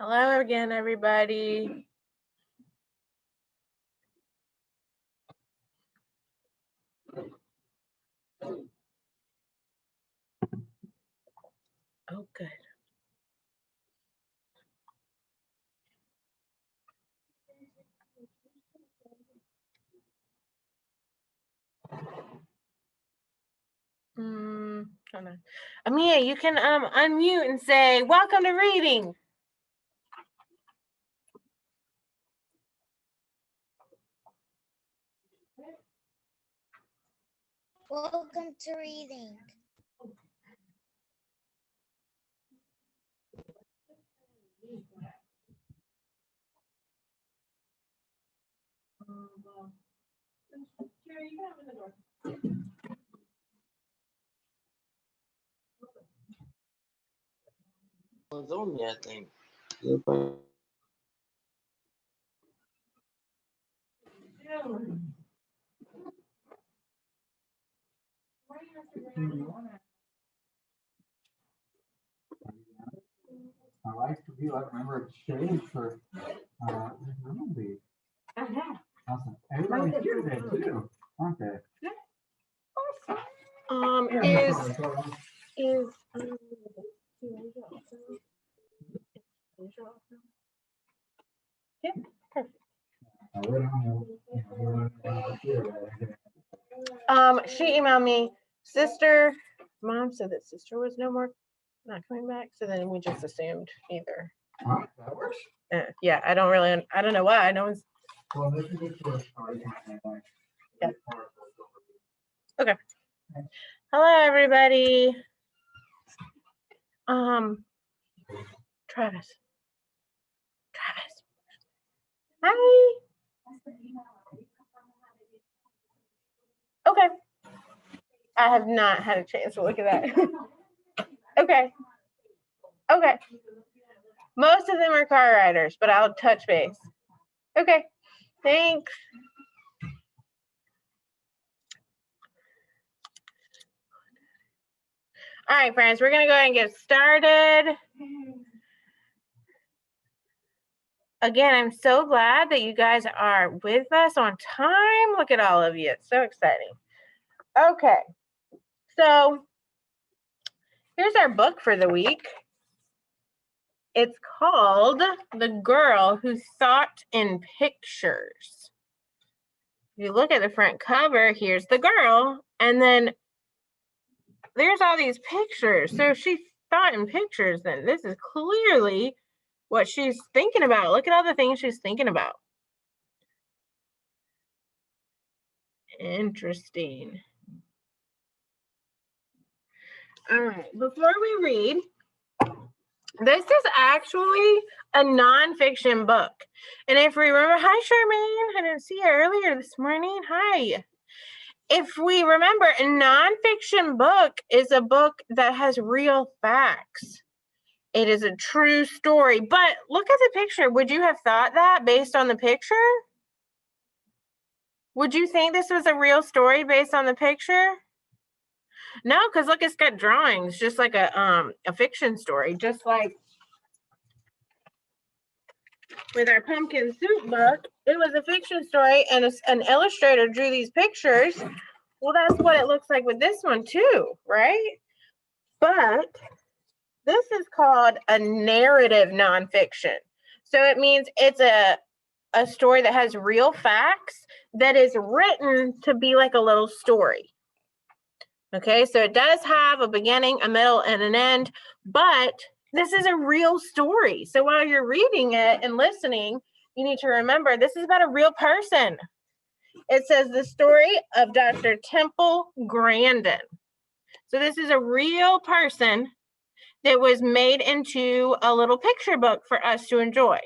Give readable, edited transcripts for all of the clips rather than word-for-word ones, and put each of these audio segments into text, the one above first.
Hello again, everybody. Oh, good. Hold on. Amia, you can unmute and say, welcome to reading. Welcome to reading. One's on me, I think. I like to be like remember exchange for movie. Awesome. Everybody here did too, aren't they? Yeah, perfect. She emailed me, sister. Mom said that sister was not coming back. So then we just assumed either. That works. Yeah, I don't know why. No one's. Well, this is good for Yeah. Okay. Hello, everybody. Travis. Hi. Okay. I have not had a chance to look at that. Okay. Most of them are car riders, but I'll touch base. Okay. Thanks. All right, friends, we're going to go ahead and get started. Again, I'm so glad that you guys are with us on time. Look at all of you. It's so exciting. Okay. So here's our book for the week. It's called The Girl Who Thought in Pictures. If you look at the front cover, here's the girl, and then there's all these pictures. So she thought in pictures, then this is clearly what she's thinking about. Look at all the things she's thinking about. Interesting. All right, before we read, this is actually a nonfiction book. And if we remember, hi, Charmaine. I didn't see you earlier this morning. Hi. If we remember, a nonfiction book is a book that has real facts. It is a true story. But look at the picture. Would you have thought that based on the picture? Would you think this was a real story based on the picture? No, because look, it's got drawings, just like a fiction story, just like with our pumpkin soup book, it was a fiction story, and an illustrator drew these pictures. Well, that's what it looks like with this one too, right? But this is called a narrative nonfiction. So it means it's a story that has real facts that is written to be like a little story. Okay, so it does have a beginning, a middle, and an end, but this is a real story. So while you're reading it and listening, you need to remember this is about a real person. It says the story of Dr. Temple Grandin. So this is a real person that was made into a little picture book for us to enjoy.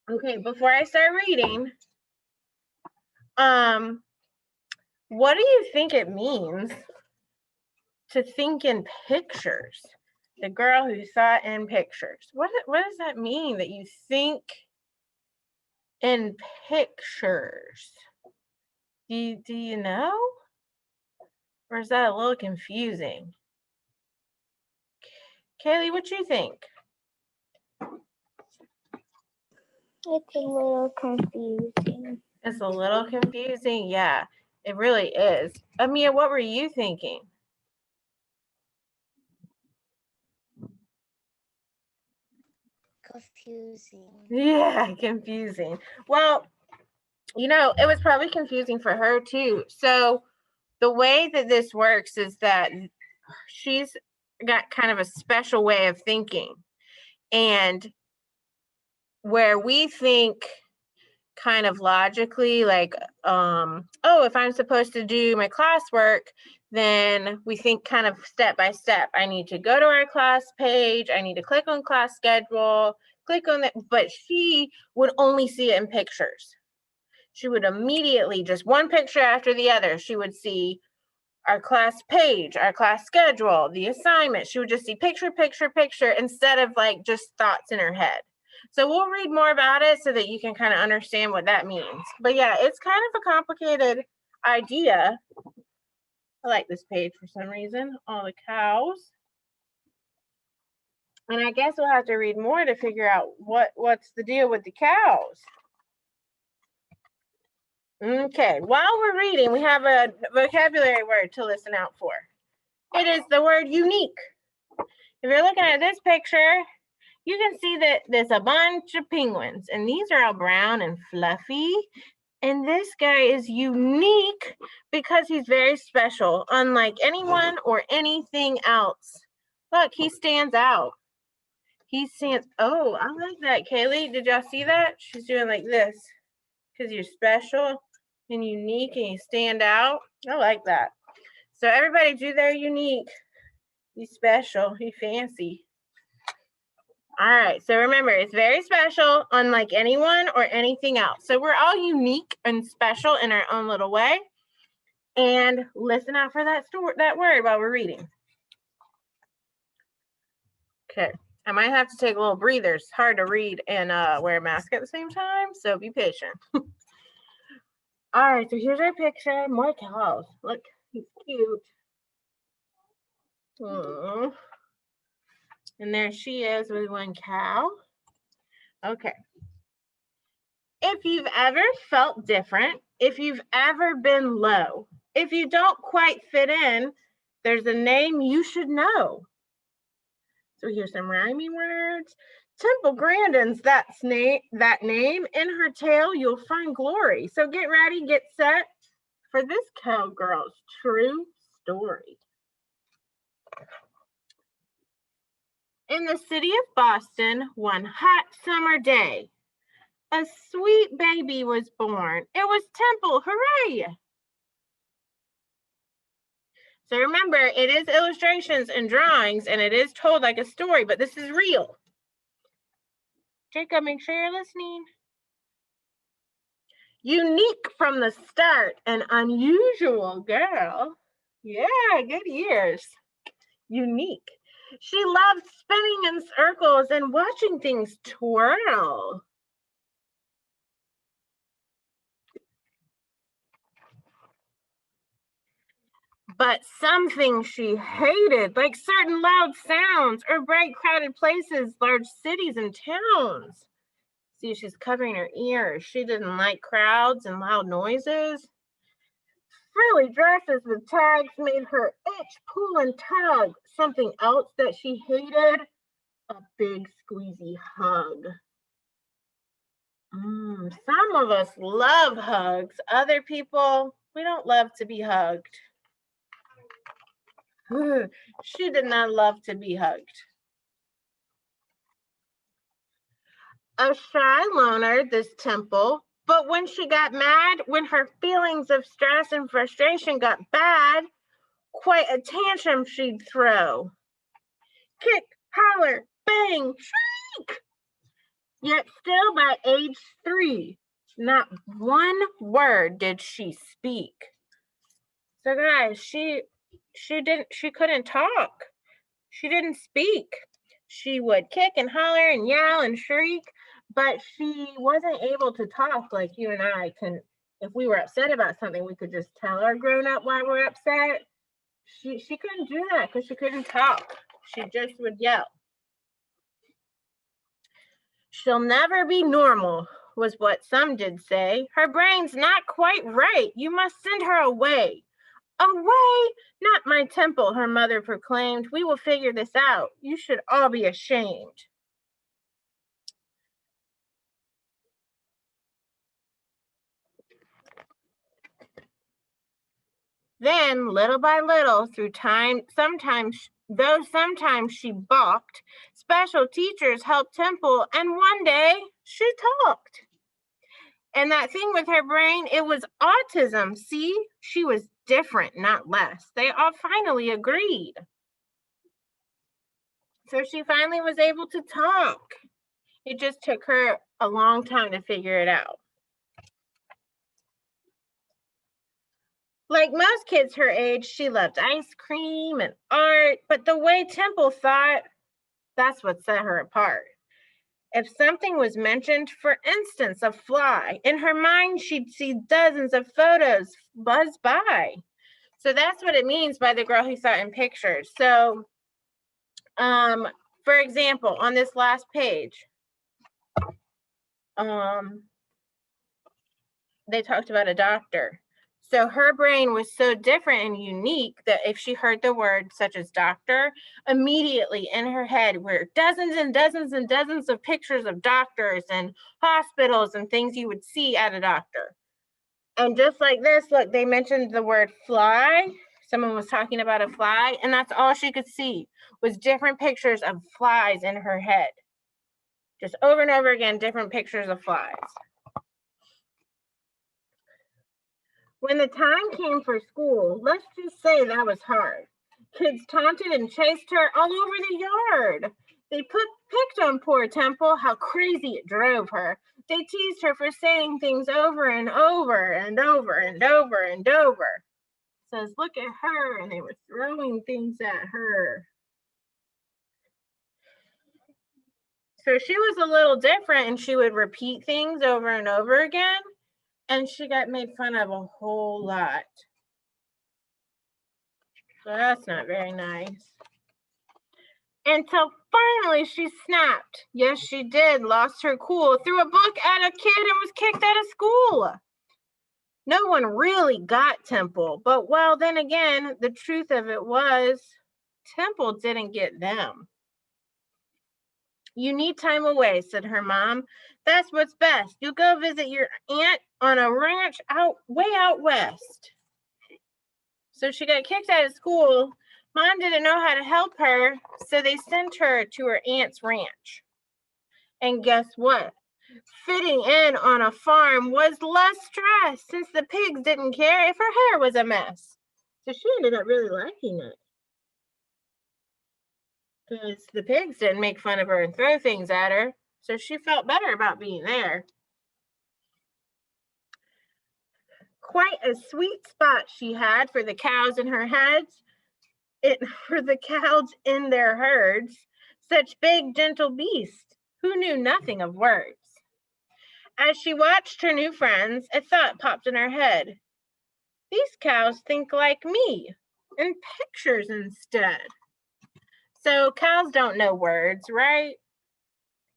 Okay, before I start reading, what do you think it means to think in pictures? The girl who thought in pictures. What does that mean, that you think in pictures? Do you know? Or is that a little confusing? Kaylee, what do you think? It's a little confusing. It's a little confusing. Yeah, it really is. Amia, what were you thinking? Confusing. Yeah, confusing. Well, you know, it was probably confusing for her too. So the way that this works is that she's got kind of a special way of thinking. And where we think kind of logically, like, oh, if I'm supposed to do my classwork, then we think kind of step by step. I need to go to our class page. I need to click on class schedule, click on that. But she would only see it in pictures. She would immediately, just one picture after the other, she would see our class page, our class schedule, the assignment. She would just see picture, picture, picture instead of like just thoughts in her head. So we'll read more about it so that you can kind of understand what that means. But yeah, it's kind of a complicated idea. I like this page for some reason. All the cows. And I guess we'll have to read more to figure out what's the deal with the cows. Okay, while we're reading, we have a vocabulary word to listen out for. It is the word unique. If you're looking at this picture, you can see that there's a bunch of penguins, and these are all brown and fluffy. And this guy is unique because he's very special, unlike anyone or anything else. Look, he stands out. He stands, oh, I like that, Kaylee. Did y'all see that? She's doing like this because you're special and unique and you stand out. I like that. So everybody do their unique. He's special. He's fancy. All right. So remember, it's very special, unlike anyone or anything else. So we're all unique and special in our own little way. And listen out for that word while we're reading. Okay. I might have to take a little breather. It's hard to read and wear a mask at the same time. So be patient. All right. So here's our picture. More cows. Look, he's cute. Aww. And there she is with one cow. Okay. If you've ever felt different, if you've ever been low, if you don't quite fit in, there's a name you should know. So here's some rhyming words. Temple Grandin's that name. In her tale, you'll find glory. So get ready, get set for this cowgirl's true story. In the city of Boston, one hot summer day, a sweet baby was born. It was Temple, hooray! So remember, it is illustrations and drawings, and it is told like a story, but this is real. Jacob, make sure you're listening. Unique from the start, an unusual girl. Yeah, good ears. Unique. She loved spinning in circles and watching things twirl. But some things she hated, like certain loud sounds or bright crowded places, large cities and towns. See, she's covering her ears. She didn't like crowds and loud noises. Frilly dresses with tags made her itch, pull, and tug. Something else that she hated, a big squeezy hug. Some of us love hugs. Other people, we don't love to be hugged. She did not love to be hugged. A shy loner, this Temple, but when she got mad, when her feelings of stress and frustration got bad, quite a tantrum she'd throw. Kick, holler, bang, shriek! Yet still by age 3, not one word did she speak. So guys, she couldn't talk. She didn't speak. She would kick and holler and yell and shriek, but she wasn't able to talk like you and I can. If we were upset about something, we could just tell our grown up why we're upset. She couldn't do that because she couldn't talk. She just would yell. She'll never be normal, was what some did say. Her brain's not quite right. You must send her away. Away? Not my temple, her mother proclaimed. We will figure this out. You should all be ashamed. Then, little by little, through time, sometimes she balked, special teachers helped Temple, and one day she talked. And that thing with her brain, it was autism. See, she was different, not less. They all finally agreed. So she finally was able to talk. It just took her a long time to figure it out. Like most kids her age, she loved ice cream and art, but the way Temple thought, that's what set her apart. If something was mentioned, for instance, a fly, in her mind, she'd see dozens of photos buzz by. So that's what it means by the girl who saw it in pictures. So, for example, on this last page, they talked about a doctor. So her brain was so different and unique that if she heard the word such as doctor, immediately in her head were dozens and dozens and dozens of pictures of doctors and hospitals and things you would see at a doctor. And just like this, look, they mentioned the word fly. Someone was talking about a fly, and that's all she could see was different pictures of flies in her head. Just over and over again, different pictures of flies. When the time came for school, let's just say that was hard. Kids taunted and chased her all over the yard. They picked on poor Temple, how crazy it drove her. They teased her for saying things over and over and over and over and over. It says, look at her, and they were throwing things at her. So she was a little different, and she would repeat things over and over again. And she got made fun of a whole lot. So that's not very nice. Until finally she snapped. Yes, she did. Lost her cool. Threw a book at a kid and was kicked out of school. No one really got Temple. But well, then again, the truth of it was Temple didn't get them. You need time away, said her mom. That's what's best. You go visit your aunt on a ranch way out west. So she got kicked out of school. Mom didn't know how to help her, so they sent her to her aunt's ranch. And guess what? Fitting in on a farm was less stress since the pigs didn't care if her hair was a mess. So she ended up really liking it. Because the pigs didn't make fun of her and throw things at her. So she felt better about being there. Quite a sweet spot she had for the cows in her heads, for the cows in their herds, such big, gentle beasts who knew nothing of words. As she watched her new friends, a thought popped in her head. These cows think like me, in pictures instead. So cows don't know words, right?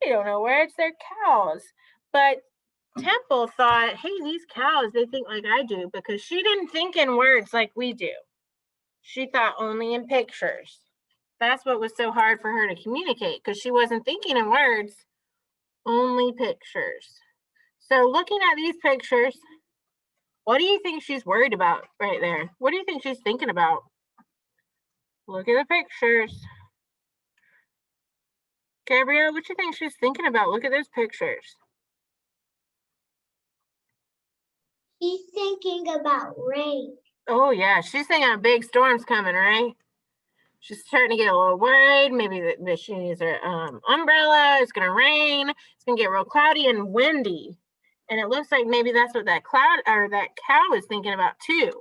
They don't know words, they're cows. But Temple thought, hey, these cows, they think like I do, because she didn't think in words like we do. She thought only in pictures. That's what was so hard for her to communicate, because she wasn't thinking in words, only pictures. So looking at these pictures, what do you think she's worried about right there? What do you think she's thinking about? Look at the pictures. Gabrielle, what do you think she's thinking about? Look at those pictures. She's thinking about rain. Oh, yeah. She's thinking a big storm's coming, right? She's starting to get a little worried. Maybe that she needs her umbrella. It's going to rain. It's going to get real cloudy and windy. And it looks like maybe that's what that cow is thinking about too.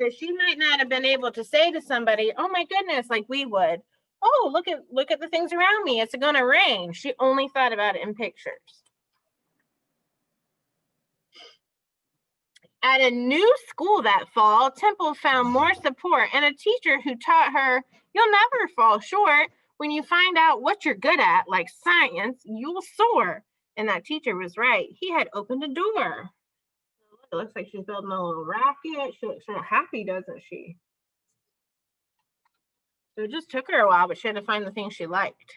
So she might not have been able to say to somebody, oh my goodness, like we would, oh, look at the things around me. It's going to rain. She only thought about it in pictures. At a new school that fall, Temple found more support and a teacher who taught her, you'll never fall short. When you find out what you're good at, like science, you'll soar. And that teacher was right. He had opened a door. It looks like she's building a little rocket. She looks real happy, doesn't she? So it just took her a while, but she had to find the thing she liked.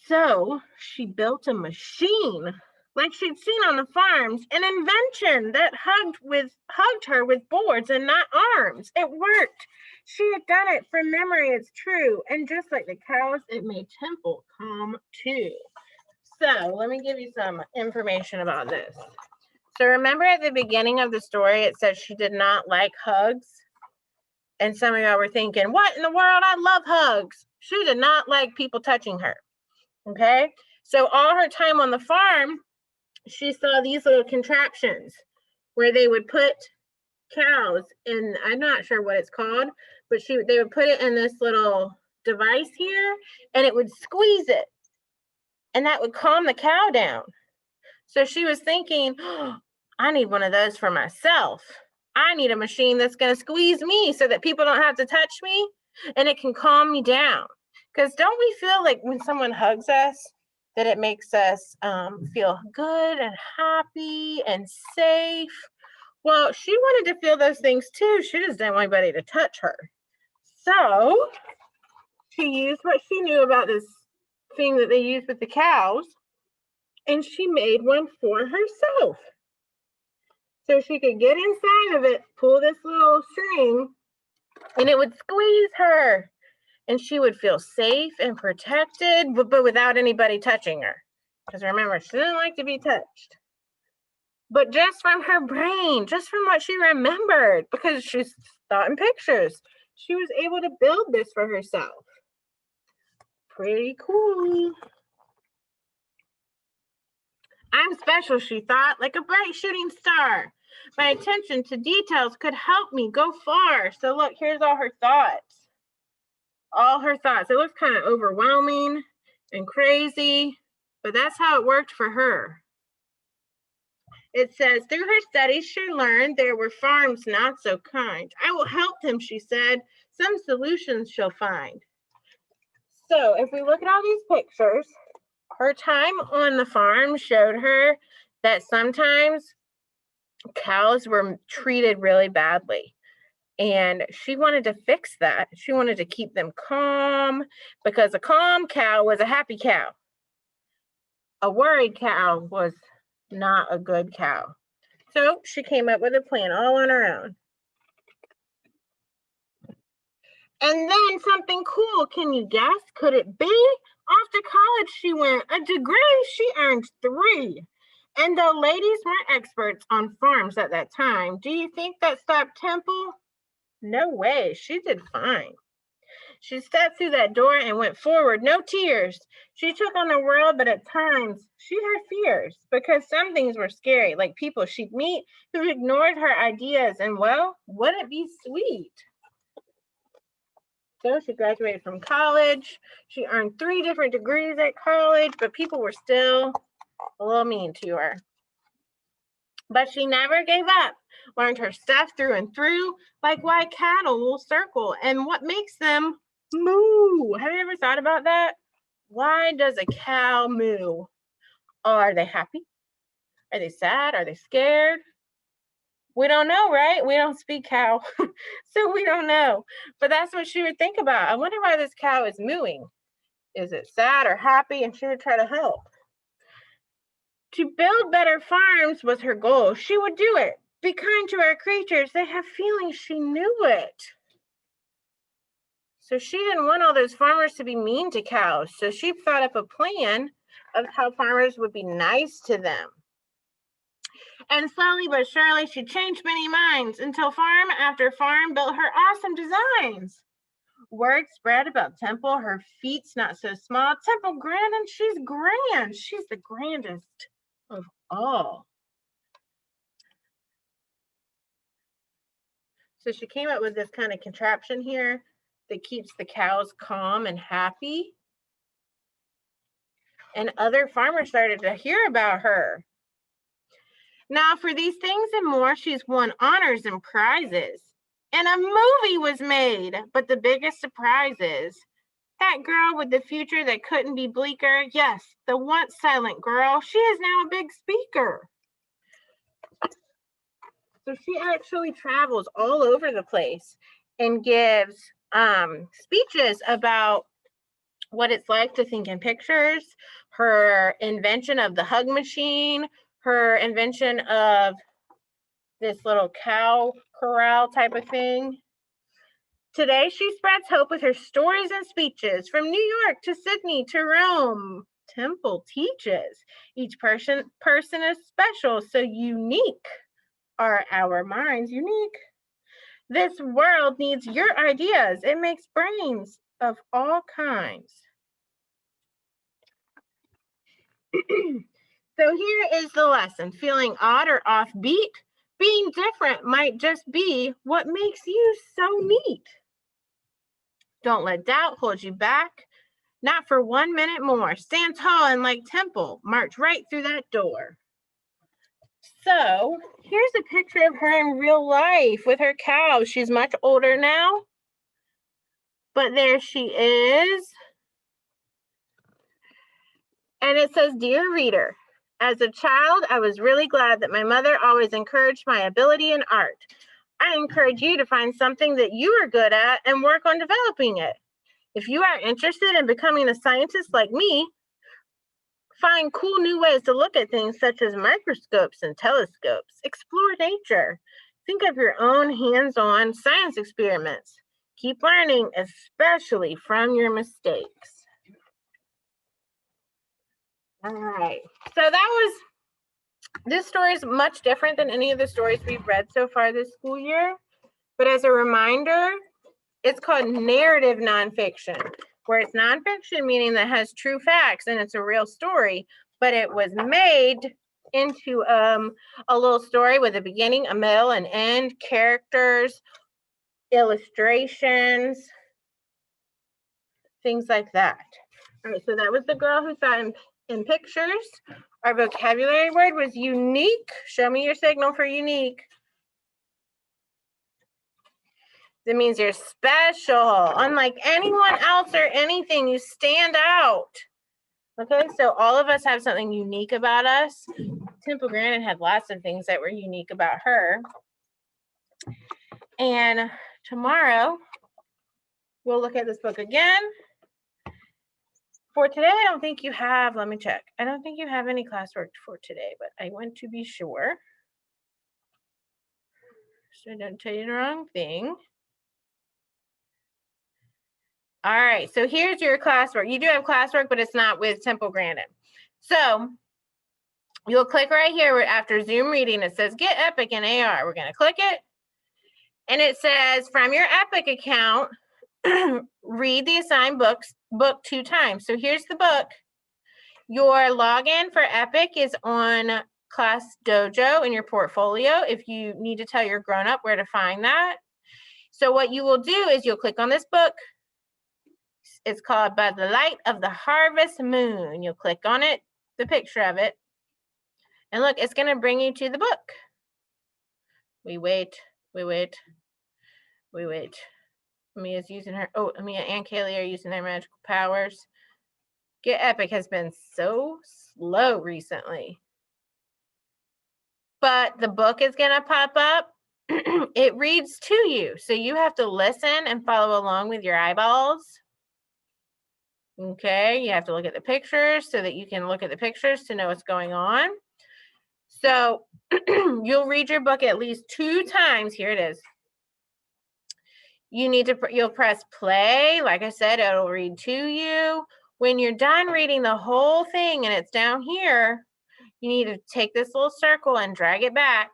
So she built a machine like she'd seen on the farms, an invention that hugged her with boards and not arms. It worked. She had done it from memory, it's true. And just like the cows, it made Temple calm too. So let me give you some information about this. So remember at the beginning of the story, it said she did not like hugs. And some of y'all were thinking, what in the world? I love hugs. She did not like people touching her. Okay. So all her time on the farm, she saw these little contraptions where they would put cows in, I'm not sure what it's called, but they would put it in this little device here and it would squeeze it. And that would calm the cow down. So she was thinking, oh, I need one of those for myself. I need a machine that's going to squeeze me so that people don't have to touch me and it can calm me down. Because don't we feel like when someone hugs us, that it makes us feel good and happy and safe? Well, she wanted to feel those things too. She just didn't want anybody to touch her. So she used what she knew about this thing that they use with the cows, and she made one for herself. So she could get inside of it, pull this little string, and it would squeeze her. And she would feel safe and protected, but without anybody touching her. Because remember, she didn't like to be touched. But just from her brain, just from what she remembered, because she thought in pictures, she was able to build this for herself. Pretty cool. I'm special, she thought, like a bright shooting star. My attention to details could help me go far. So look, here's all her thoughts. All her thoughts. It looks kind of overwhelming and crazy, but that's how it worked for her. It says, through her studies, she learned there were farms not so kind. I will help them, she said. Some solutions she'll find. So if we look at all these pictures, her time on the farm showed her that sometimes cows were treated really badly. And she wanted to fix that. She wanted to keep them calm because a calm cow was a happy cow. A worried cow was not a good cow. So she came up with a plan all on her own. And then something cool, can you guess? Could it be? Off to college she went. A degree, she earned 3. And though ladies weren't experts on farms at that time, do you think that stopped Temple? No way, she did fine. She stepped through that door and went forward, no tears. She took on the world, but at times she had fears because some things were scary, like people she'd meet who ignored her ideas. And well, wouldn't it be sweet? So she graduated from college. She earned 3 different degrees at college, but people were still a little mean to her. But she never gave up, learned her stuff through and through, like why cattle will circle and what makes them moo. Have you ever thought about that? Why does a cow moo? Are they happy? Are they sad? Are they scared? We don't know, right? We don't speak cow, so we don't know. But that's what she would think about. I wonder why this cow is mooing. Is it sad or happy? And she would try to help. To build better farms was her goal. She would do it. Be kind to our creatures. They have feelings. She knew it. So she didn't want all those farmers to be mean to cows. So she thought up a plan of how farmers would be nice to them. And slowly but surely, she changed many minds until farm after farm built her awesome designs. Word spread about Temple. Her feet's not so small. Temple grand, and she's grand. She's the grandest of all. So she came up with this kind of contraption here that keeps the cows calm and happy. And other farmers started to hear about her. Now, for these things and more, she's won honors and prizes. And a movie was made. But the biggest surprise is That girl with the future that couldn't be bleaker. Yes, the once silent girl. She is now a big speaker. So she actually travels all over the place and gives speeches about what it's like to think in pictures, her invention of the hug machine, her invention of this little cow corral type of thing. Today, she spreads hope with her stories and speeches from New York to Sydney to Rome. Temple teaches. Each person is special, so unique are our minds unique. This world needs your ideas. It makes brains of all kinds. So here is the lesson. Feeling odd or offbeat, being different might just be what makes you so neat. Don't let doubt hold you back, not for 1 minute more. Stand tall and like Temple, march right through that door. So here's a picture of her in real life with her cow. She's much older now, but there she is. And it says, "Dear reader, as a child, I was really glad that my mother always encouraged my ability in art. I encourage you to find something that you are good at and work on developing it. If you are interested in becoming a scientist like me, find cool new ways to look at things such as microscopes and telescopes. Explore nature. Think of your own hands-on science experiments. Keep learning, especially from your mistakes." All right, so this story is much different than any of the stories we've read so far this school year. But as a reminder, it's called narrative nonfiction, where it's nonfiction, meaning that has true facts and it's a real story, but it was made into a little story with a beginning, a middle, an end, characters, illustrations, things like that. All right, so that was the girl who saw in pictures. Our vocabulary word was unique. Show me your signal for unique. That means you're special, unlike anyone else or anything. You stand out. Okay, so all of us have something unique about us. Temple Grandin had lots of things that were unique about her. And tomorrow, we'll look at this book again. For today, I don't think you have, let me check. I don't think you have any classwork for today, but I want to be sure. So I don't tell you the wrong thing. All right, so here's your classwork. You do have classwork, but it's not with Temple Grandin. So you'll click right here after Zoom reading. It says Get Epic in AR. We're going to click it. And it says from your Epic account, read the assigned book 2 times. So here's the book. Your login for Epic is on Class Dojo in your portfolio if you need to tell your grown-up where to find that. So what you will do is you'll click on this book. It's called By the Light of the Harvest Moon. You'll click on it, the picture of it. And look, it's going to bring you to the book. We wait. Mia's using her, Mia and Kaylee are using their magical powers. Get Epic has been so slow recently. But the book is going to pop up. It reads to you. So you have to listen and follow along with your eyeballs. Okay, you have to look at the pictures so that you can look at the pictures to know what's going on. So you'll read your book at least 2 times. Here it is. You'll press play. Like I said, it'll read to you. When you're done reading the whole thing and it's down here, you need to take this little circle and drag it back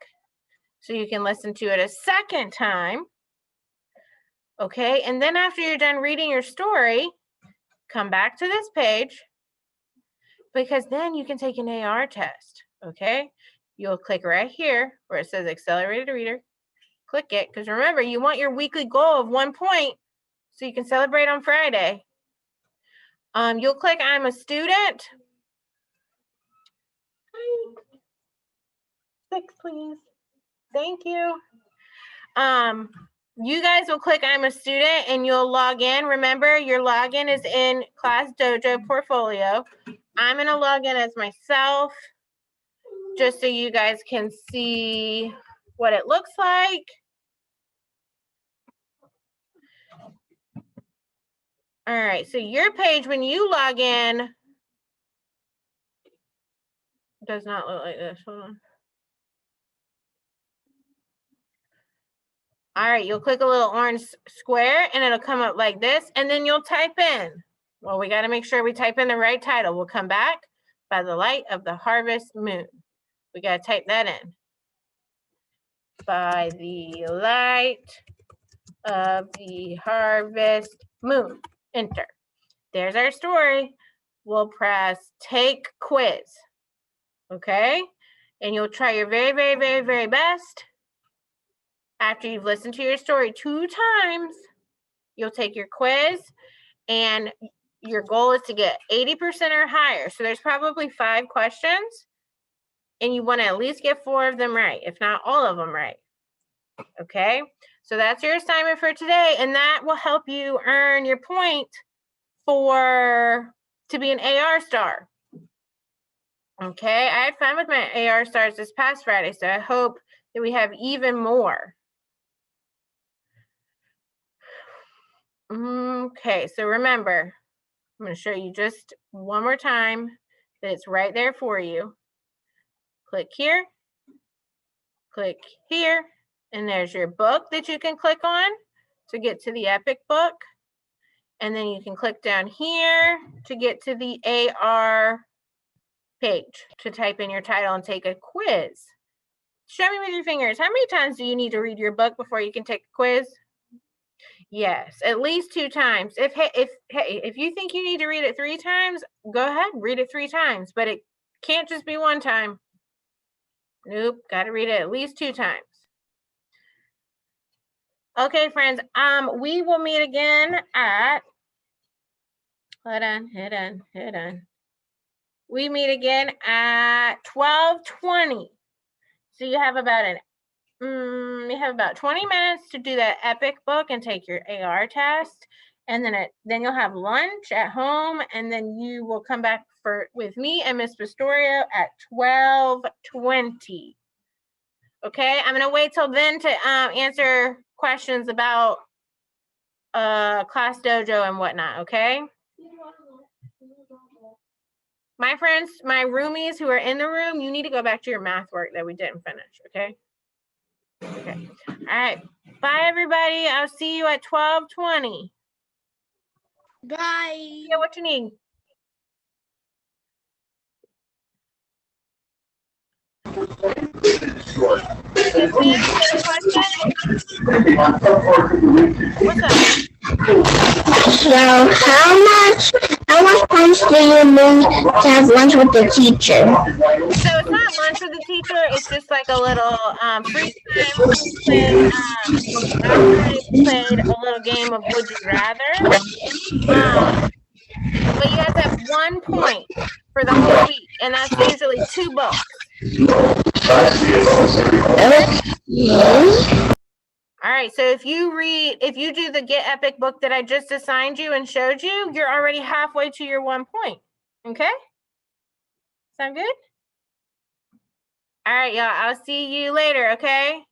so you can listen to it a second time. Okay, and then after you're done reading your story, come back to this page because then you can take an AR test. Okay, you'll click right here where it says Accelerated Reader. Click it, because remember, you want your weekly goal of 1 point so you can celebrate on Friday. You'll click I'm a student. 6, please. Thank you. you guys will click I'm a student and you'll log in. Remember, your login is in Class Dojo portfolio. I'm going to log in as myself just so you guys can see what it looks like. All right, so your page, when you log in, does not look like this. Hold on. All right, you'll click a little orange square and it'll come up like this, and then you'll type in. Well, we got to make sure we type in the right title. We'll come back by the light of the harvest moon. We got to type that in. By the light of the harvest moon. Enter. There's our story. We'll press take quiz. Okay? And you'll try your very, very, very, very best. After you've listened to your story 2 times, you'll take your quiz, and your goal is to get 80% or higher. So there's probably 5 questions, and you want to at least get 4 of them right, if not all of them right. Okay? So that's your assignment for today, and that will help you earn your point to be an AR star. Okay? I had fun with my AR stars this past Friday, so I hope that we have even more. Okay, so remember, I'm going to show you just one more time that it's right there for you. Click here, and there's your book that you can click on to get to the Epic book. And then you can click down here to get to the AR page to type in your title and take a quiz. Show me with your fingers. How many times do you need to read your book before you can take a quiz? Yes, at least 2 times. If you think you need to read it 3 times, go ahead, read it 3 times, but it can't just be 1 time. Nope, got to read it at least 2 times. Okay, friends, we will meet again at, hold on. We meet again at 12:20. So you have about 20 minutes to do that Epic book and take your AR test, and then you'll have lunch at home, and then you will come back with me and Miss Pistorio at 12:20. Okay, I'm gonna wait till then to answer questions about Class Dojo and whatnot. Okay, my friends, my roomies who are in the room, you need to go back to your math work that we didn't finish. Okay. Okay. All right. Bye, everybody. I'll see you at 12:20. Bye. Yeah, what you need? What's up? So how much times do you need to have lunch with the teacher? So it's not lunch with the teacher. It's just like a little free time. We played a little game of Would You Rather. But you have to have 1 point for the whole week, and that's usually 2 books. All right, so if you do the Get Epic book that I just assigned you and showed you, you're already halfway to your 1 point. Okay? Sound good? All right, y'all. I'll see you later, okay?